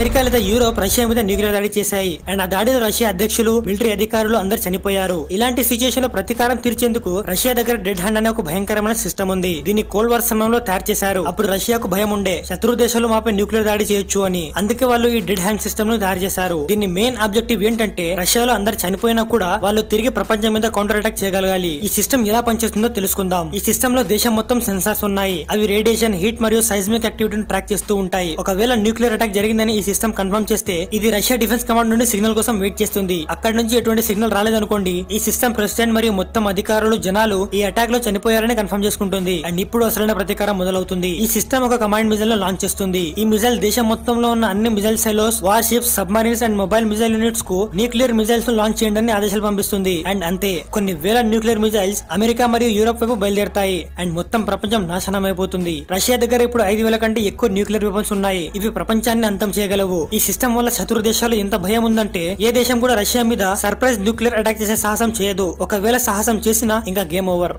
America లేదా Europe Russia మీద nuclear దాడి చేశాయి అండ్ ఆ దాడిలో రష్యా అధ్యక్షులు మిలిటరీ అధికారులు అందరు చనిపోయారు. ఇలాంటి సిచ్యుయేషన్ లో ప్రతీకారం తీర్చేందుకు రష్యా దగ్గర డెడ్ హ్యాండ్ అనే ఒక భయంకరమైన సిస్టమ్ ఉంది. దీన్ని కోల్డ్ వార్ సమయంలో తయారు చేశారు. అప్పుడు రష్యాకు భయం ఉండే శత్రు దేశాలు మాపై న్యూక్లియర్ దాడి చేయొచ్చు అని. అందుకే వాళ్ళు ఈ డెడ్ హ్యాండ్ సిస్టమ్ ను తయారు చేశారు. దీని మెయిన్ ఆబ్జెక్టివ్ ఏంటంటే రష్యాలో అందరు చనిపోయినా కూడా వాళ్ళు తిరిగి ప్రపంచం మీద కౌంటర్ అటాక్ చేయగలగాలి. ఈ సిస్టమ్ ఎలా పనిచేస్తుందో తెలుసుకుందాం. ఈ సిస్టమ్ లో దేశం మొత్తం సెన్సార్స్ ఉన్నాయి. అవి రేడియేషన్, హీట్ మరియు సైస్మిక్ యాక్టివిటీని ట్రాక్ చేస్తూ ఉంటాయి. ఒకవేళ న్యూక్లియర్ అటాక్ జరిగిందని ఈ సిస్టమ్ కన్ఫర్మ్ చేస్తే ఇది రష్యా డిఫెన్స్ కమాండ్ నుండి సిగ్నల్ కోసం వెయిట్ చేస్తుంది. అక్కడ నుంచి ఎటువంటి సిగ్నల్ రాలేదనుకోండి, ఈ సిస్టమ్ ప్రెసిడెంట్ మరియు మొత్తం అధికారులు జనాలు ఈ అటాక్ లో చనిపోయారని కన్ఫర్మ్ చేసుకుంటుంది. అండ్ ఇప్పుడు అసలైన ప్రతీకారం మొదలవుతుంది. ఈ సిస్టమ్ ఒక కమాండ్ మిజైల్ ను లాంచ్ చేస్తుంది. ఈ మిజైల్ దేశం మొత్తంలో ఉన్న అన్ని missile silos, war ships, submarines and mobile missile units కు న్యూక్లియర్ మిజైల్స్ ను లాంచ్ చేయండి ఆదేశాలు పంపిస్తుంది. అండ్ అంతే, కొన్ని వేల న్యూక్లియర్ మిజైల్స్ అమెరికా మరియు యూరోప్ వైపు బయలుదేరతాయి. అండ్ మొత్తం ప్రపంచం నాశనం అయిపోతుంది. రష్యా దగ్గర ఇప్పుడు 5,000 కంటే ఎక్కువ న్యూక్లియర్ వెపన్స్ ఉన్నాయి. ఇవి ప్రపంచాన్ని అంతం చేయగలవు. ఈ సిస్టమ్ వల్ల శత్రు దేశాలు ఎంత భయం ఉందంటే ఏ దేశం కూడా రష్యా మీద సర్ప్రైజ్ న్యూక్లియర్ అటాక్ చేసే సాహసం చేయదు. ఒకవేళ సాహసం చేసినా ఇంకా గేమ్ ఓవర్.